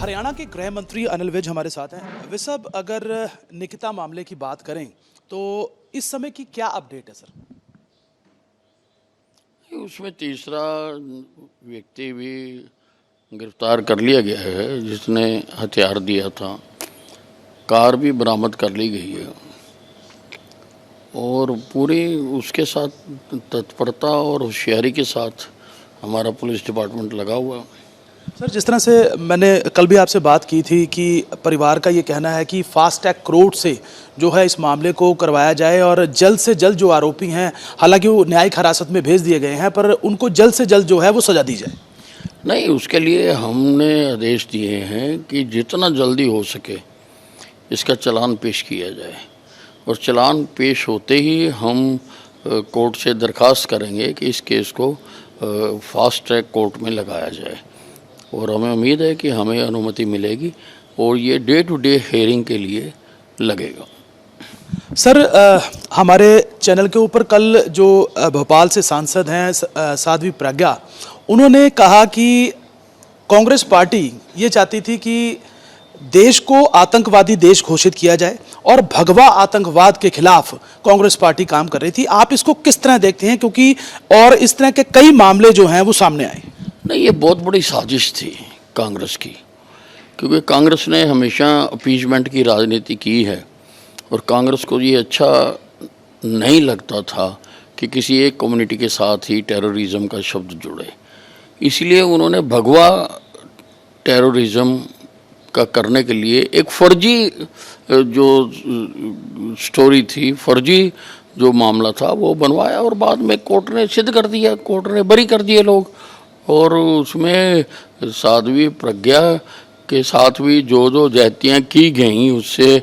हरियाणा के गृह मंत्री अनिल विज हमारे साथ हैं। विज साहब, अगर निकिता मामले की बात करें तो इस समय की क्या अपडेट है सर? उसमें तीसरा व्यक्ति भी गिरफ्तार कर लिया गया है जिसने हथियार दिया था। कार भी बरामद कर ली गई है और पूरी उसके साथ तत्परता और होशियारी के साथ हमारा पुलिस डिपार्टमेंट लगा हुआ है। सर, जिस तरह से मैंने कल भी आपसे बात की थी कि परिवार का ये कहना है कि फास्ट ट्रैक कोर्ट से जो है इस मामले को करवाया जाए और जल्द से जल्द जो आरोपी हैं, हालांकि वो न्यायिक हिरासत में भेज दिए गए हैं, पर उनको जल्द से जल्द जो है वो सजा दी जाए। नहीं, उसके लिए हमने आदेश दिए हैं कि जितना जल्दी हो सके इसका चालान पेश किया जाए और चालान पेश होते ही हम कोर्ट से दरख्वास्त करेंगे कि इस केस को फास्ट ट्रैक कोर्ट में लगाया जाए और हमें उम्मीद है कि हमें अनुमति मिलेगी और ये डे टू डे हियरिंग के लिए लगेगा। सर, हमारे चैनल के ऊपर कल जो भोपाल से सांसद हैं साध्वी प्रज्ञा, उन्होंने कहा कि कांग्रेस पार्टी ये चाहती थी कि देश को आतंकवादी देश घोषित किया जाए और भगवा आतंकवाद के खिलाफ कांग्रेस पार्टी काम कर रही थी। आप इसको किस तरह देखते हैं, क्योंकि और इस तरह के कई मामले जो हैं वो सामने आए? नहीं, ये बहुत बड़ी साजिश थी कांग्रेस की, क्योंकि कांग्रेस ने हमेशा अपीजमेंट की राजनीति की है और कांग्रेस को ये अच्छा नहीं लगता था कि किसी एक कम्युनिटी के साथ ही टेररिज्म का शब्द जुड़े। इसलिए उन्होंने भगवा टेररिज्म का करने के लिए एक फर्जी जो स्टोरी थी, फर्जी जो मामला था वो बनवाया और बाद में कोर्ट ने सिद्ध कर दिया, कोर्ट ने बरी कर दिए लोग। और उसमें साध्वी प्रज्ञा के साथ भी जो ज्यादतियाँ की गई उससे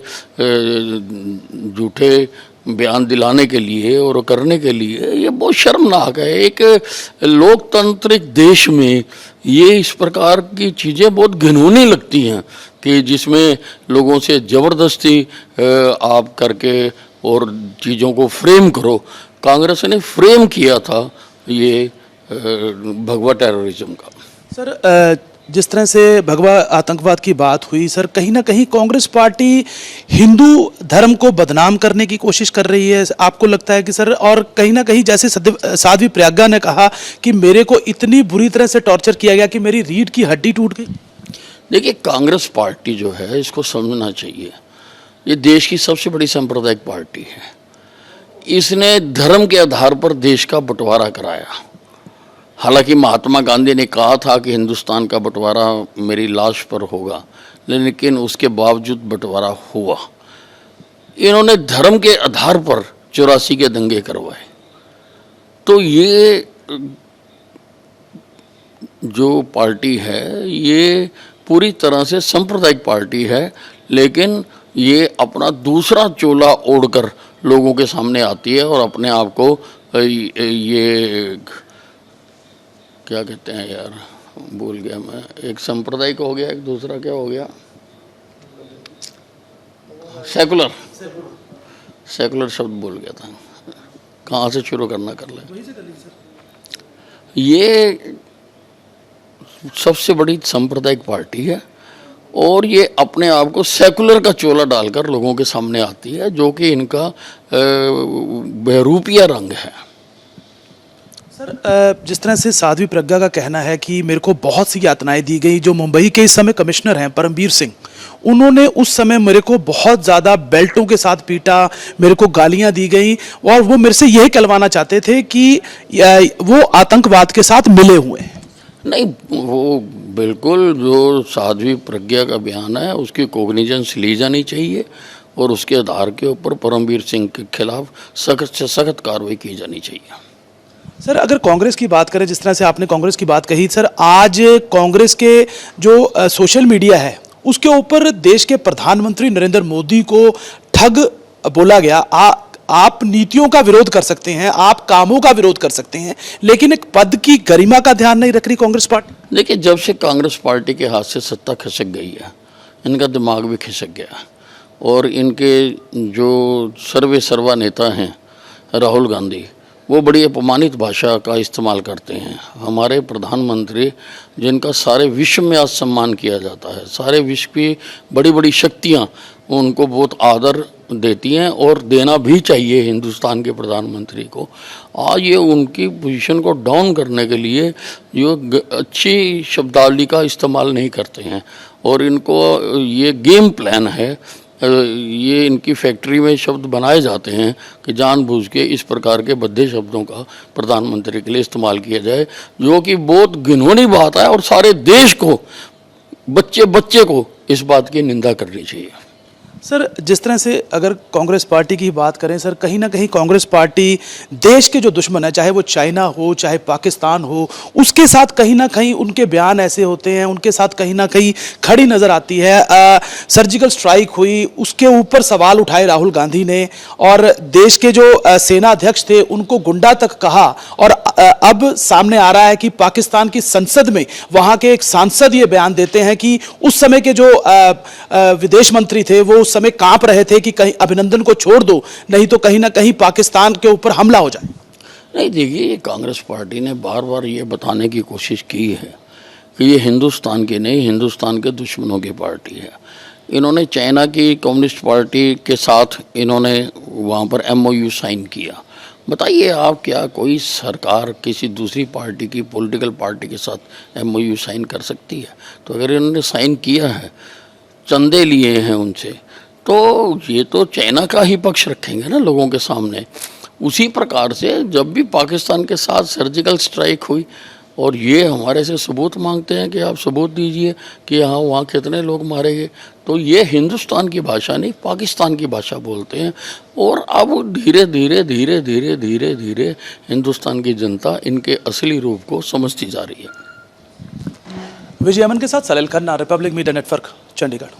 झूठे बयान दिलाने के लिए और करने के लिए, ये बहुत शर्मनाक है। एक लोकतांत्रिक देश में ये इस प्रकार की चीज़ें बहुत घिनौनी लगती हैं कि जिसमें लोगों से ज़बरदस्ती आप करके और चीज़ों को फ्रेम करो। कांग्रेस ने फ्रेम किया था ये भगवा टेररिज्म का। सर, जिस तरह से भगवा आतंकवाद की बात हुई, सर, कहीं ना कहीं कांग्रेस पार्टी हिंदू धर्म को बदनाम करने की कोशिश कर रही है, आपको लगता है कि सर? और कहीं ना कहीं जैसे साध्वी प्रज्ञा ने कहा कि मेरे को इतनी बुरी तरह से टॉर्चर किया गया कि मेरी रीढ़ की हड्डी टूट गई। देखिए, कांग्रेस पार्टी जो है इसको समझना चाहिए, ये देश की सबसे बड़ी सांप्रदायिक पार्टी है। इसने धर्म के आधार पर देश का बंटवारा कराया। हालांकि महात्मा गांधी ने कहा था कि हिंदुस्तान का बंटवारा मेरी लाश पर होगा, लेकिन उसके बावजूद बंटवारा हुआ। इन्होंने धर्म के आधार पर 84 के दंगे करवाए। तो ये जो पार्टी है ये पूरी तरह से सांप्रदायिक पार्टी है, लेकिन ये अपना दूसरा चोला ओढ़कर लोगों के सामने आती है और अपने आप को ये क्या कहते हैं यार, भूल गया मैं, एक सांप्रदायिक हो गया, एक दूसरा क्या हो गया, सेकुलर शब्द भूल गया था। कहाँ से शुरू करना कर ले। ये सबसे बड़ी सांप्रदायिक पार्टी है और ये अपने आप को सेकुलर का चोला डालकर लोगों के सामने आती है, जो कि इनका बहरूपिया रंग है। सर, जिस तरह से साध्वी प्रज्ञा का कहना है कि मेरे को बहुत सी यातनाएं दी गई, जो मुंबई के इस समय कमिश्नर हैं परमबीर सिंह, उन्होंने उस समय मेरे को बहुत ज़्यादा बेल्टों के साथ पीटा, मेरे को गालियां दी गई और वो मेरे से यही कहलवाना चाहते थे कि वो आतंकवाद के साथ मिले हुए हैं। नहीं, वो बिल्कुल जो साध्वी प्रज्ञा का बयान है उसकी कोग्निजेंस ली जानी चाहिए और उसके आधार के ऊपर परमबीर सिंह के खिलाफ सख्त से सख्त कार्रवाई की जानी चाहिए। सर, अगर कांग्रेस की बात करें, जिस तरह से आपने कांग्रेस की बात कही, सर, आज कांग्रेस के जो सोशल मीडिया है उसके ऊपर देश के प्रधानमंत्री नरेंद्र मोदी को ठग बोला गया। आप नीतियों का विरोध कर सकते हैं, आप कामों का विरोध कर सकते हैं, लेकिन एक पद की गरिमा का ध्यान नहीं रख रही कांग्रेस पार्टी। देखिए, जब से कांग्रेस पार्टी के हाथ से सत्ता खिसक गई है, इनका दिमाग भी खिसक गया और इनके जो सर्वा नेता हैं राहुल गांधी, वो बड़ी अपमानित भाषा का इस्तेमाल करते हैं। हमारे प्रधानमंत्री, जिनका सारे विश्व में आज सम्मान किया जाता है, सारे विश्व की बड़ी बड़ी शक्तियाँ उनको बहुत आदर देती हैं और देना भी चाहिए हिंदुस्तान के प्रधानमंत्री को। आज ये उनकी पोजीशन को डाउन करने के लिए जो अच्छी शब्दावली का इस्तेमाल नहीं करते हैं और इनको ये गेम प्लान है, ये इनकी फैक्ट्री में शब्द बनाए जाते हैं कि जानबूझ के इस प्रकार के भद्दे शब्दों का प्रधानमंत्री के लिए इस्तेमाल किया जाए, जो कि बहुत घिनौनी बात है और सारे देश को, बच्चे बच्चे को इस बात की निंदा करनी चाहिए। सर, जिस तरह से अगर कांग्रेस पार्टी की बात करें सर, कहीं ना कहीं कांग्रेस पार्टी देश के जो दुश्मन है, चाहे वो चाइना हो चाहे पाकिस्तान हो, उसके साथ कहीं ना कहीं उनके बयान ऐसे होते हैं, उनके साथ कहीं ना कहीं खड़ी नज़र आती है। सर्जिकल स्ट्राइक हुई, उसके ऊपर सवाल उठाए राहुल गांधी ने और देश के जो सेना अध्यक्ष थे उनको गुंडा तक कहा। और अब सामने आ रहा है कि पाकिस्तान की संसद में वहाँ के एक सांसद ये बयान देते हैं कि उस समय के जो विदेश मंत्री थे वो समय कांप रहे थे कि कहीं अभिनंदन को छोड़ दो, नहीं तो कहीं ना कहीं पाकिस्तान के ऊपर हमला हो जाए। नहीं, देखिए, कांग्रेस पार्टी ने बार बार ये बताने की कोशिश की है कि ये हिंदुस्तान की नहीं, हिंदुस्तान के दुश्मनों की पार्टी है। इन्होंने चाइना की कम्युनिस्ट पार्टी के साथ इन्होंने वहाँ पर MOU साइन किया। बताइए आप, क्या कोई सरकार किसी दूसरी पार्टी की, पॉलिटिकल पार्टी के साथ MOU साइन कर सकती है? तो अगर इन्होंने साइन किया है, चंदे लिए हैं उनसे, तो ये तो चाइना का ही पक्ष रखेंगे ना लोगों के सामने। उसी प्रकार से जब भी पाकिस्तान के साथ सर्जिकल स्ट्राइक हुई और ये हमारे से सबूत मांगते हैं कि आप सबूत दीजिए कि हाँ वहाँ कितने लोग मारे गए, तो ये हिंदुस्तान की भाषा नहीं, पाकिस्तान की भाषा बोलते हैं। और अब धीरे धीरे धीरे धीरे धीरे धीरे हिंदुस्तान की जनता इनके असली रूप को समझती जा रही है। विजय अमन के साथ Salil Khanna, republic media network, Chandigarh.